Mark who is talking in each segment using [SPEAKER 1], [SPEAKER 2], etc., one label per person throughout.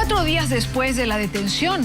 [SPEAKER 1] 4 días después de la detención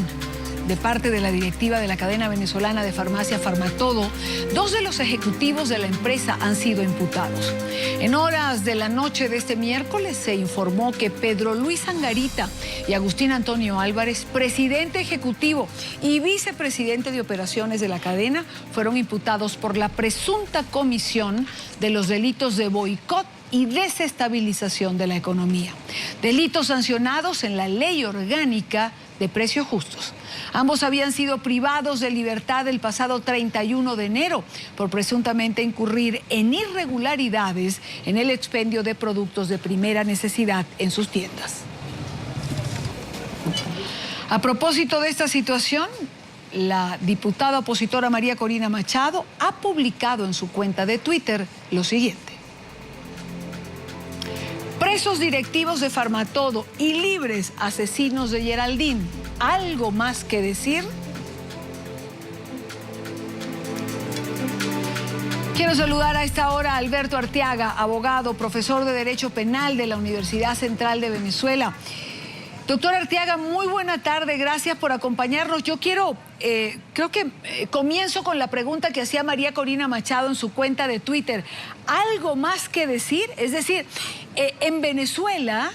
[SPEAKER 1] de parte de la directiva de la cadena venezolana de farmacia Farmatodo, 2 de los ejecutivos de la empresa han sido imputados. En horas de la noche de este miércoles se informó que Pedro Luis Angarita y Agustín Antonio Álvarez, presidente ejecutivo y vicepresidente de operaciones de la cadena, fueron imputados por la presunta comisión de los delitos de boicot y desestabilización de la economía. Delitos sancionados en la Ley Orgánica de Precios Justos. Ambos habían sido privados de libertad el pasado 31 de enero por presuntamente incurrir en irregularidades en el expendio de productos de primera necesidad en sus tiendas. A propósito de esta situación, la diputada opositora María Corina Machado ha publicado en su cuenta de Twitter lo siguiente: presos directivos de Farmatodo y libres asesinos de Geraldine. ¿Algo más que decir? Quiero saludar a esta hora a Alberto Arteaga, abogado, profesor de Derecho Penal de la Universidad Central de Venezuela. Doctor Arteaga, muy buena tarde, gracias por acompañarnos. Yo creo que comienzo con la pregunta que hacía María Corina Machado en su cuenta de Twitter. ¿Algo más que decir? Es decir, en Venezuela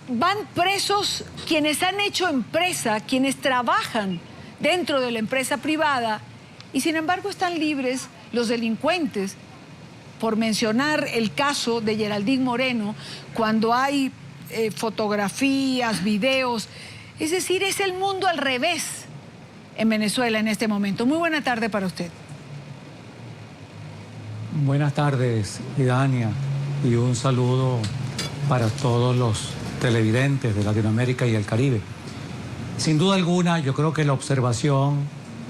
[SPEAKER 1] van presos quienes han hecho empresa, quienes trabajan dentro de la empresa privada, y sin embargo están libres los delincuentes, por mencionar el caso de Geraldine Moreno, cuando hay fotografías, videos. Es decir, es el mundo al revés en Venezuela en este momento. Muy buena tarde para usted.
[SPEAKER 2] Buenas tardes, Idania, y un saludo para todos los televidentes de Latinoamérica y el Caribe. Sin duda alguna, yo creo que la observación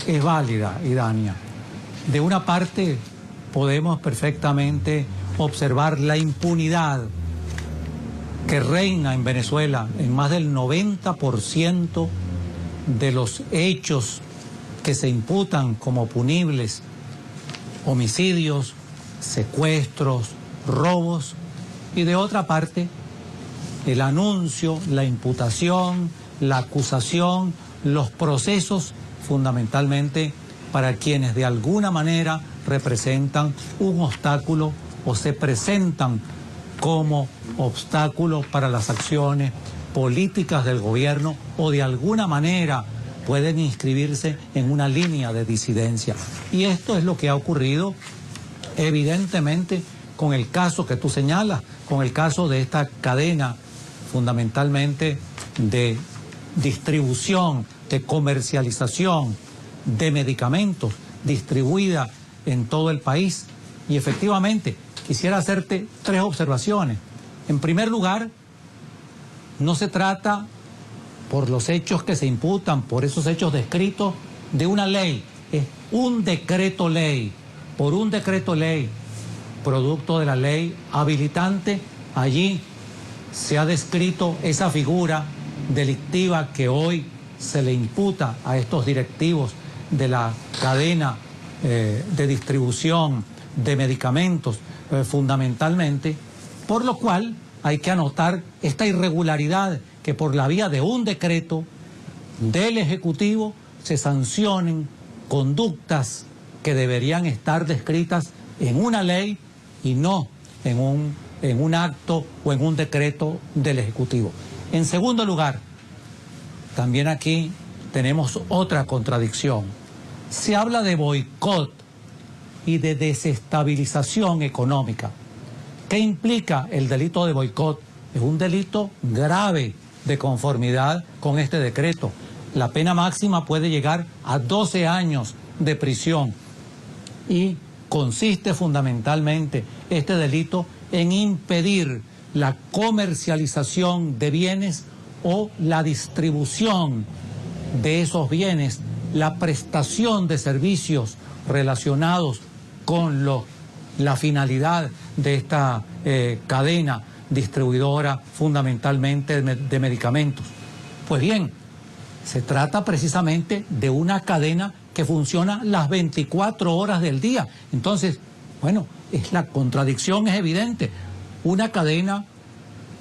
[SPEAKER 2] es válida, Idania. De una parte, podemos perfectamente observar la impunidad que reina en Venezuela en más del 90% de los hechos que se imputan como punibles: homicidios, secuestros, robos, y de otra parte, el anuncio, la imputación, la acusación, los procesos, fundamentalmente para quienes de alguna manera representan un obstáculo o se presentan como obstáculo para las acciones políticas del gobierno o de alguna manera pueden inscribirse en una línea de disidencia. Y esto es lo que ha ocurrido evidentemente con el caso que tú señalas, con el caso de esta cadena fundamentalmente de distribución, de comercialización de medicamentos distribuida en todo el país. Y efectivamente, quisiera hacerte 3 observaciones. En primer lugar, no se trata, por los hechos que se imputan, por esos hechos descritos, de una ley. Es un decreto ley, por un decreto ley, producto de la ley habilitante. Allí se ha descrito esa figura delictiva que hoy se le imputa a estos directivos de la cadena de distribución de medicamentos, fundamentalmente, por lo cual hay que anotar esta irregularidad, que por la vía de un decreto del Ejecutivo se sancionen conductas que deberían estar descritas en una ley y no en un acto o en un decreto del Ejecutivo. En segundo lugar, también aquí tenemos otra contradicción. Se habla de boicot y de desestabilización económica. ¿Qué implica el delito de boicot? Es un delito grave de conformidad con este decreto. La pena máxima puede llegar a 12 años de prisión y consiste fundamentalmente este delito en impedir la comercialización de bienes o la distribución de esos bienes, la prestación de servicios relacionados con la finalidad de esta cadena distribuidora fundamentalmente de medicamentos. Pues bien, se trata precisamente de una cadena que funciona las 24 horas del día. Entonces, bueno, la contradicción es evidente. Una cadena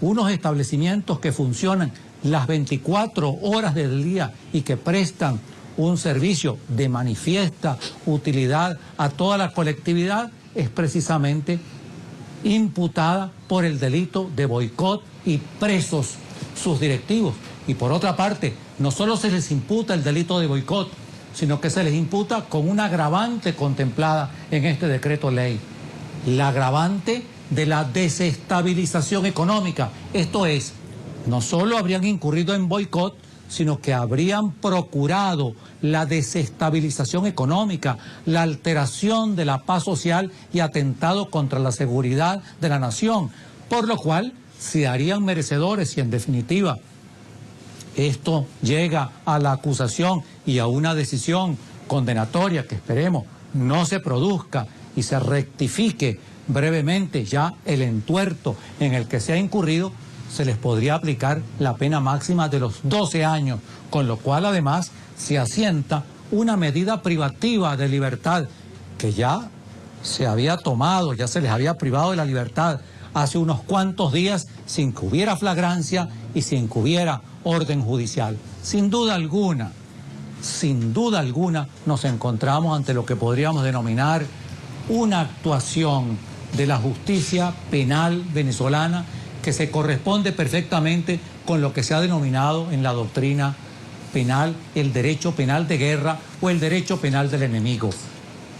[SPEAKER 2] unos establecimientos que funcionan las 24 horas del día y que prestan un servicio de manifiesta utilidad a toda la colectividad, es precisamente imputada por el delito de boicot y presos sus directivos. Y por otra parte, no solo se les imputa el delito de boicot, sino que se les imputa con una agravante contemplada en este decreto ley, la agravante de la desestabilización económica. Esto es, no solo habrían incurrido en boicot, sino que habrían procurado la desestabilización económica, la alteración de la paz social y atentado contra la seguridad de la nación, por lo cual se harían merecedores y, en definitiva, esto llega a la acusación y a una decisión condenatoria que esperemos no se produzca y se rectifique brevemente ya el entuerto en el que se ha incurrido, se les podría aplicar la pena máxima de los 12 años, con lo cual además se asienta una medida privativa de libertad que ya se había tomado, ya se les había privado de la libertad hace unos cuantos días sin que hubiera flagrancia y sin que hubiera orden judicial. Sin duda alguna nos encontramos ante lo que podríamos denominar una actuación de la justicia penal venezolana que se corresponde perfectamente con lo que se ha denominado en la doctrina penal el derecho penal de guerra o el derecho penal del enemigo.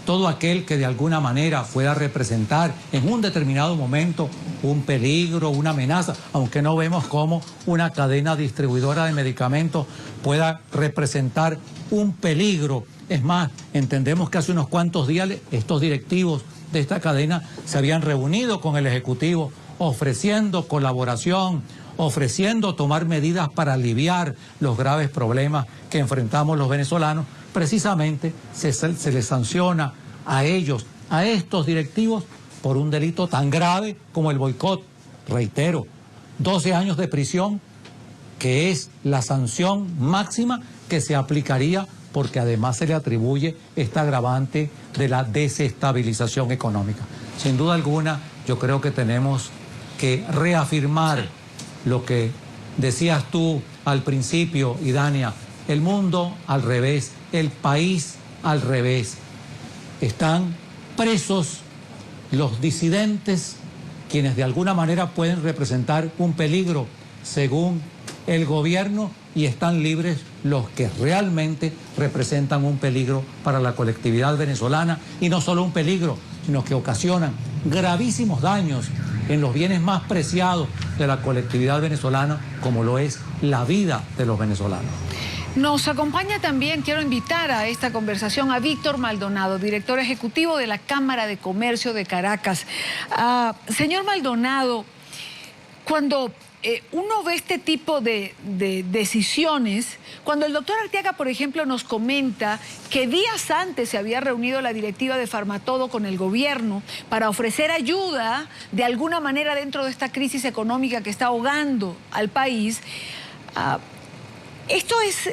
[SPEAKER 2] Todo aquel que de alguna manera pueda representar en un determinado momento un peligro, una amenaza, aunque no vemos cómo una cadena distribuidora de medicamentos pueda representar un peligro. Es más, entendemos que hace unos cuantos días estos directivos de esta cadena se habían reunido con el Ejecutivo ofreciendo colaboración, ofreciendo tomar medidas para aliviar los graves problemas que enfrentamos los venezolanos. Precisamente se les sanciona a ellos, a estos directivos, por un delito tan grave como el boicot. Reitero, 12 años de prisión, que es la sanción máxima que se aplicaría, porque además se le atribuye esta agravante de la desestabilización económica. Sin duda alguna, yo creo que tenemos que reafirmar lo que decías tú al principio, Idania, el mundo al revés, el país al revés. Están presos los disidentes, quienes de alguna manera pueden representar un peligro según el gobierno, y están libres los que realmente representan un peligro para la colectividad venezolana, y no solo un peligro, sino que ocasionan gravísimos daños en los bienes más preciados de la colectividad venezolana, como lo es la vida de los venezolanos.
[SPEAKER 1] Nos acompaña también, quiero invitar a esta conversación a Víctor Maldonado, director ejecutivo de la Cámara de Comercio de Caracas. Señor Maldonado, cuando uno ve este tipo de decisiones, cuando el doctor Arteaga, por ejemplo, nos comenta que días antes se había reunido la directiva de Farmatodo con el gobierno para ofrecer ayuda de alguna manera dentro de esta crisis económica que está ahogando al país, esto es,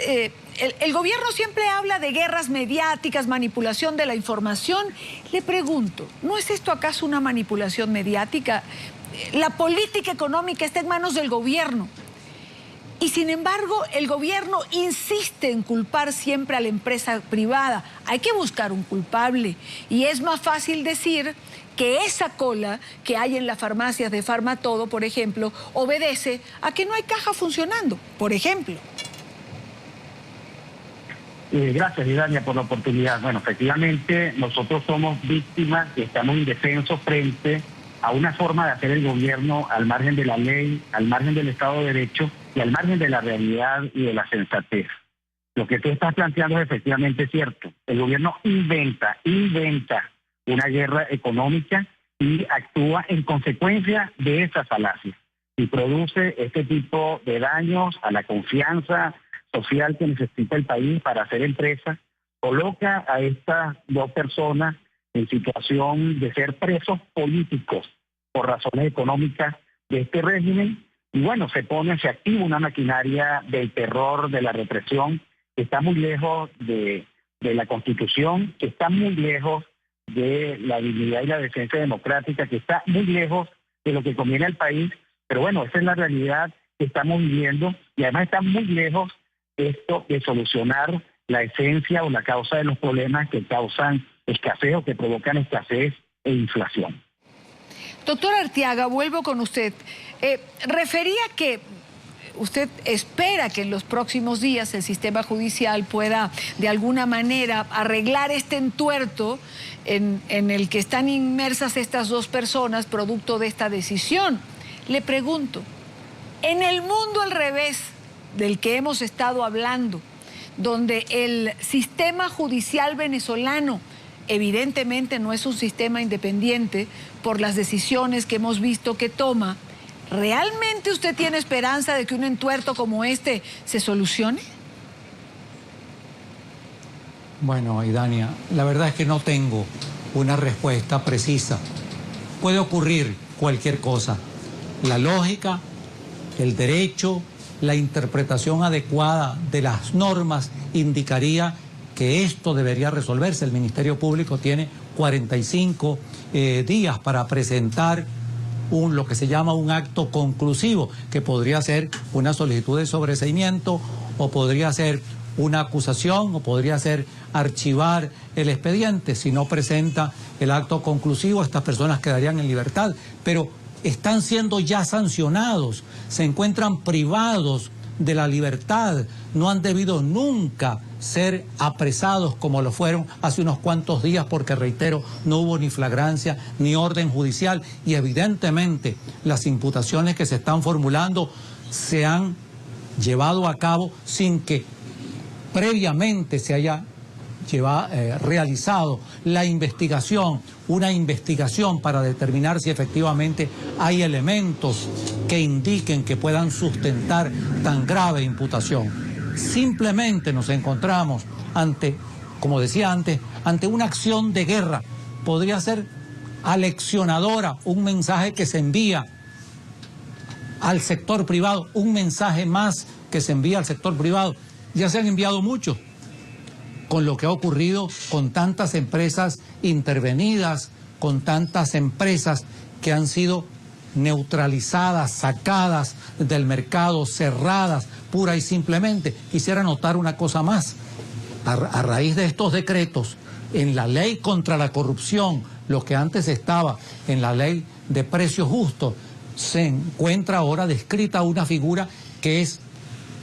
[SPEAKER 1] el gobierno siempre habla de guerras mediáticas, manipulación de la información. Le pregunto, ¿no es esto acaso una manipulación mediática? La política económica está en manos del gobierno. Y sin embargo, el gobierno insiste en culpar siempre a la empresa privada. Hay que buscar un culpable. Y es más fácil decir que esa cola que hay en las farmacias de Farmatodo, por ejemplo, obedece a que no hay caja funcionando, por ejemplo.
[SPEAKER 3] Gracias, Idania, por la oportunidad. Bueno, efectivamente, nosotros somos víctimas y estamos indefensos frente a una forma de hacer el gobierno al margen de la ley, al margen del Estado de Derecho y al margen de la realidad y de la sensatez. Lo que tú estás planteando es efectivamente cierto. El gobierno inventa una guerra económica y actúa en consecuencia de esas falacias y produce este tipo de daños a la confianza social que necesita el país para hacer empresa. Coloca a estas dos personas en situación de ser presos políticos por razones económicas de este régimen, y bueno, se activa una maquinaria del terror, de la represión, que está muy lejos de la Constitución, que está muy lejos de la dignidad y la decencia democrática, que está muy lejos de lo que conviene al país, Pero bueno, esa es la realidad que estamos viviendo y además está muy lejos esto de solucionar la esencia o la causa de los problemas que causan escasez o que provocan escasez e inflación.
[SPEAKER 1] Doctor Arteaga, vuelvo con usted. Refería que usted espera que en los próximos días el sistema judicial pueda de alguna manera arreglar este entuerto en el que están inmersas estas dos personas producto de esta decisión. Le pregunto, en el mundo al revés del que hemos estado hablando, donde el sistema judicial venezolano evidentemente no es un sistema independiente por las decisiones que hemos visto que toma, ¿realmente usted tiene esperanza de que un entuerto como este se solucione?
[SPEAKER 2] Bueno, Aidania, la verdad es que no tengo una respuesta precisa. Puede ocurrir cualquier cosa. La lógica, el derecho, la interpretación adecuada de las normas indicaría que esto debería resolverse. El Ministerio Público tiene 45 días para presentar lo que se llama un acto conclusivo, que podría ser una solicitud de sobreseimiento, o podría ser una acusación, o podría ser archivar el expediente. Si no presenta el acto conclusivo, estas personas quedarían en libertad, pero están siendo ya sancionados, se encuentran privados de la libertad, no han debido nunca ser apresados como lo fueron hace unos cuantos días, porque reitero, no hubo ni flagrancia ni orden judicial, y evidentemente las imputaciones que se están formulando se han llevado a cabo sin que previamente se haya realizado la investigación, una investigación para determinar si efectivamente hay elementos que indiquen que puedan sustentar tan grave imputación. Simplemente nos encontramos ante, como decía antes, ante una acción de guerra. Podría ser aleccionadora, un mensaje que se envía al sector privado, un mensaje más que se envía al sector privado. Ya se han enviado muchos, con lo que ha ocurrido con tantas empresas intervenidas, con tantas empresas que han sido neutralizadas, sacadas del mercado, cerradas, pura y simplemente. Quisiera notar una cosa más. A raíz de estos decretos, en la ley contra la corrupción, lo que antes estaba en la ley de precios justos, se encuentra ahora descrita una figura que es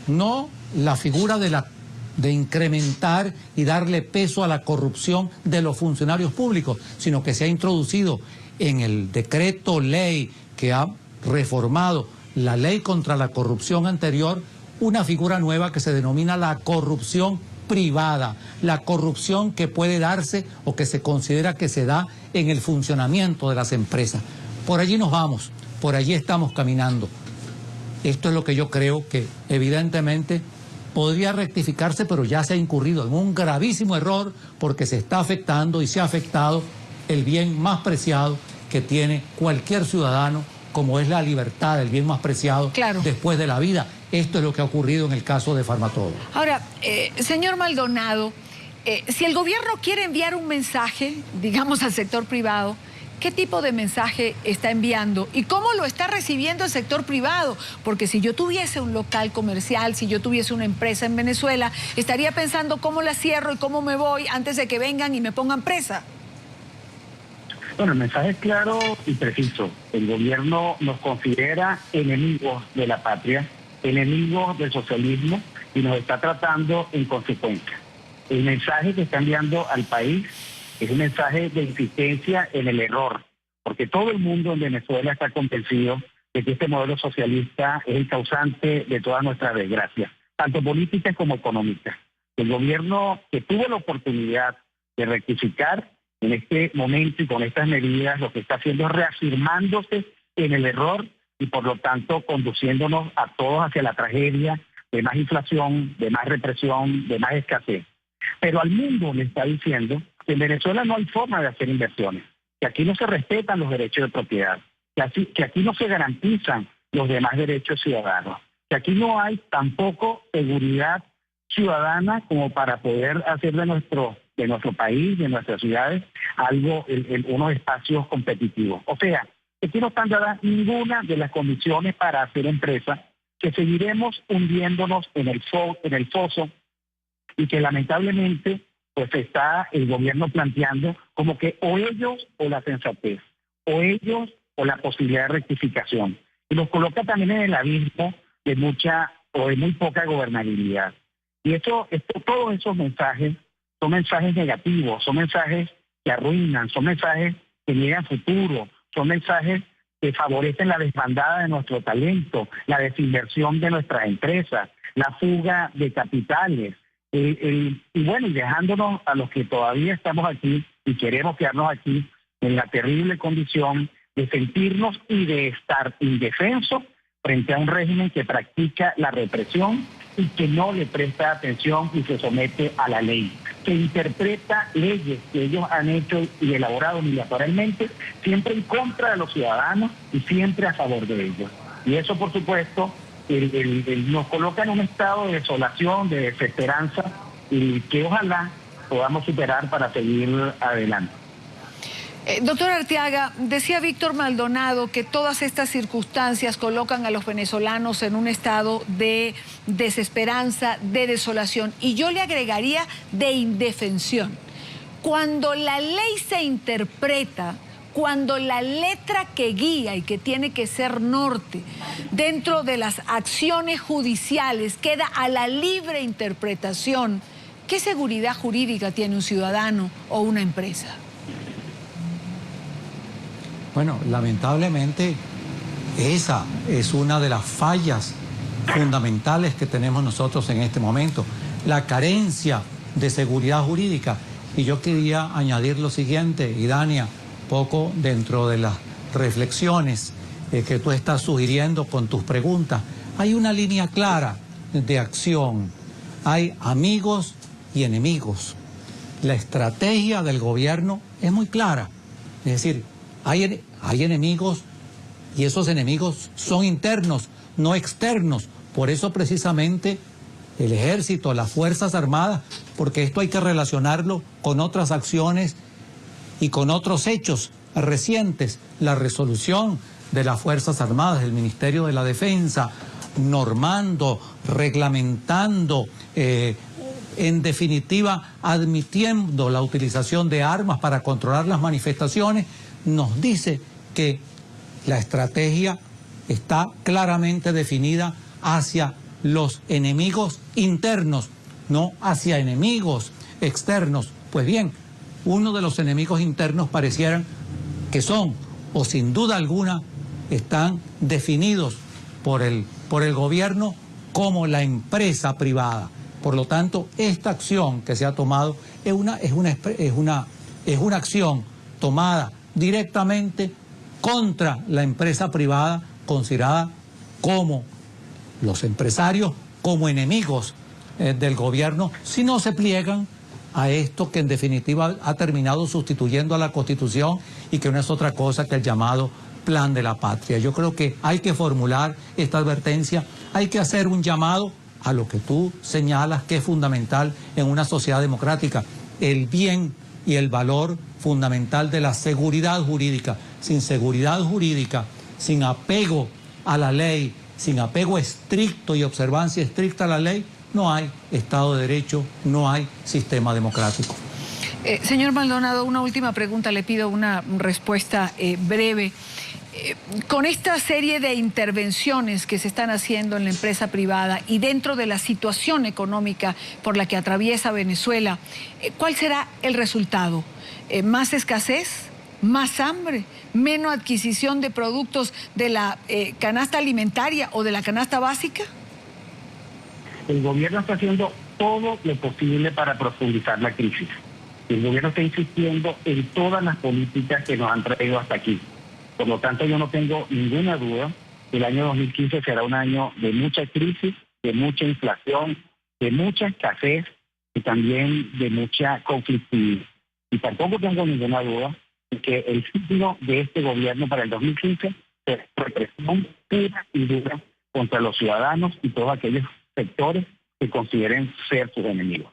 [SPEAKER 2] no la figura de incrementar y darle peso a la corrupción de los funcionarios públicos, sino que se ha introducido en el decreto ley que ha reformado la ley contra la corrupción anterior una figura nueva que se denomina la corrupción privada, la corrupción que puede darse o que se considera que se da en el funcionamiento de las empresas. Por allí nos vamos, por allí estamos caminando. Esto es lo que yo creo que evidentemente podría rectificarse, pero ya se ha incurrido en un gravísimo error, porque se está afectando y se ha afectado el bien más preciado que tiene cualquier ciudadano, como es la libertad, el bien más preciado después de la vida. Esto es lo que ha ocurrido en el caso de Farmatodo.
[SPEAKER 1] Ahora, señor Maldonado, si el gobierno quiere enviar un mensaje, digamos, al sector privado, ¿qué tipo de mensaje está enviando? ¿Y cómo lo está recibiendo el sector privado? Porque si yo tuviese un local comercial, si yo tuviese una empresa en Venezuela, estaría pensando cómo la cierro y cómo me voy antes de que vengan y me pongan presa.
[SPEAKER 3] Bueno, el mensaje es claro y preciso. El gobierno nos considera enemigos de la patria, enemigos del socialismo, y nos está tratando en consecuencia. El mensaje que está enviando al país es un mensaje de insistencia en el error, porque todo el mundo en Venezuela está convencido de que este modelo socialista es el causante de toda nuestra desgracia, tanto política como económica. El gobierno que tuvo la oportunidad de rectificar en este momento y con estas medidas, lo que está haciendo es reafirmándose en el error y por lo tanto conduciéndonos a todos hacia la tragedia de más inflación, de más represión, de más escasez. Pero al mundo le está diciendo que en Venezuela no hay forma de hacer inversiones, que aquí no se respetan los derechos de propiedad, que aquí no se garantizan los demás derechos ciudadanos, que aquí no hay tampoco seguridad ciudadana como para poder hacer de nuestro país, de nuestras ciudades, algo, unos espacios competitivos. O sea, Aquí no están dadas ninguna de las condiciones para hacer empresa, que seguiremos hundiéndonos en el foso y que lamentablemente pues está el gobierno planteando como que o ellos o la sensatez, o ellos o la posibilidad de rectificación. Y nos coloca también en el abismo de mucha o de muy poca gobernabilidad. Y todos esos mensajes son mensajes negativos, son mensajes que arruinan, son mensajes que niegan futuro, son mensajes que favorecen la desbandada de nuestro talento, la desinversión de nuestras empresas, la fuga de capitales. Y bueno, y dejándonos a los que todavía estamos aquí y queremos quedarnos aquí en la terrible condición de sentirnos y de estar indefensos frente a un régimen que practica la represión y que no le presta atención y se somete a la ley, que interpreta leyes que ellos han hecho y elaborado unilateralmente, siempre en contra de los ciudadanos y siempre a favor de ellos. Y eso, por supuesto, nos coloca en un estado de desolación, de desesperanza, y que ojalá podamos superar para seguir adelante.
[SPEAKER 1] Doctor Arteaga, decía Víctor Maldonado que todas estas circunstancias colocan a los venezolanos en un estado de desesperanza, de desolación, y yo le agregaría de indefensión. Cuando la ley se interpreta, cuando la letra que guía y que tiene que ser norte dentro de las acciones judiciales queda a la libre interpretación, ¿qué seguridad jurídica tiene un ciudadano o una empresa?
[SPEAKER 2] Bueno, lamentablemente esa es una de las fallas fundamentales que tenemos nosotros en este momento, la carencia de seguridad jurídica. Y yo quería añadir lo siguiente, Idania, poco dentro de las reflexiones que tú estás sugiriendo con tus preguntas. Hay una línea clara de acción, hay amigos y enemigos. La estrategia del gobierno es muy clara, es decir, hay enemigos y esos enemigos son internos, no externos. Por eso precisamente el ejército, las Fuerzas Armadas, porque esto hay que relacionarlo con otras acciones y con otros hechos recientes. La resolución de las Fuerzas Armadas, del Ministerio de la Defensa, normando, reglamentando, en definitiva admitiendo la utilización de armas para controlar las manifestaciones, nos dice que la estrategia está claramente definida hacia los enemigos internos, no hacia enemigos externos. Pues bien, uno de los enemigos internos parecieran que son, o sin duda alguna, están definidos por el gobierno como la empresa privada. Por lo tanto, esta acción que se ha tomado es una acción tomada directamente contra la empresa privada, considerada como los empresarios, como enemigos del gobierno, si no se pliegan a esto que en definitiva ha terminado sustituyendo a la Constitución y que no es otra cosa que el llamado Plan de la Patria. Yo creo que hay que formular esta advertencia, hay que hacer un llamado a lo que tú señalas que es fundamental en una sociedad democrática, el bien y el valor fundamental de la seguridad jurídica. Sin seguridad jurídica, sin apego a la ley, sin apego estricto y observancia estricta a la ley, no hay Estado de Derecho, no hay sistema democrático.
[SPEAKER 1] Señor Maldonado, una última pregunta, le pido una respuesta breve. Con esta serie de intervenciones que se están haciendo en la empresa privada y dentro de la situación económica por la que atraviesa Venezuela, ¿cuál será el resultado? ¿Más escasez? ¿Más hambre? ¿Menos adquisición de productos de la canasta alimentaria o de la canasta básica?
[SPEAKER 3] El gobierno está haciendo todo lo posible para profundizar la crisis. El gobierno está insistiendo en todas las políticas que nos han traído hasta aquí. Por lo tanto, yo no tengo ninguna duda que el año 2015 será un año de mucha crisis, de mucha inflación, de mucha escasez y también de mucha conflictividad. Y tampoco tengo ninguna duda de que el signo de este gobierno para el 2015 será represión pura y dura contra los ciudadanos y todos aquellos sectores que consideren ser sus enemigos.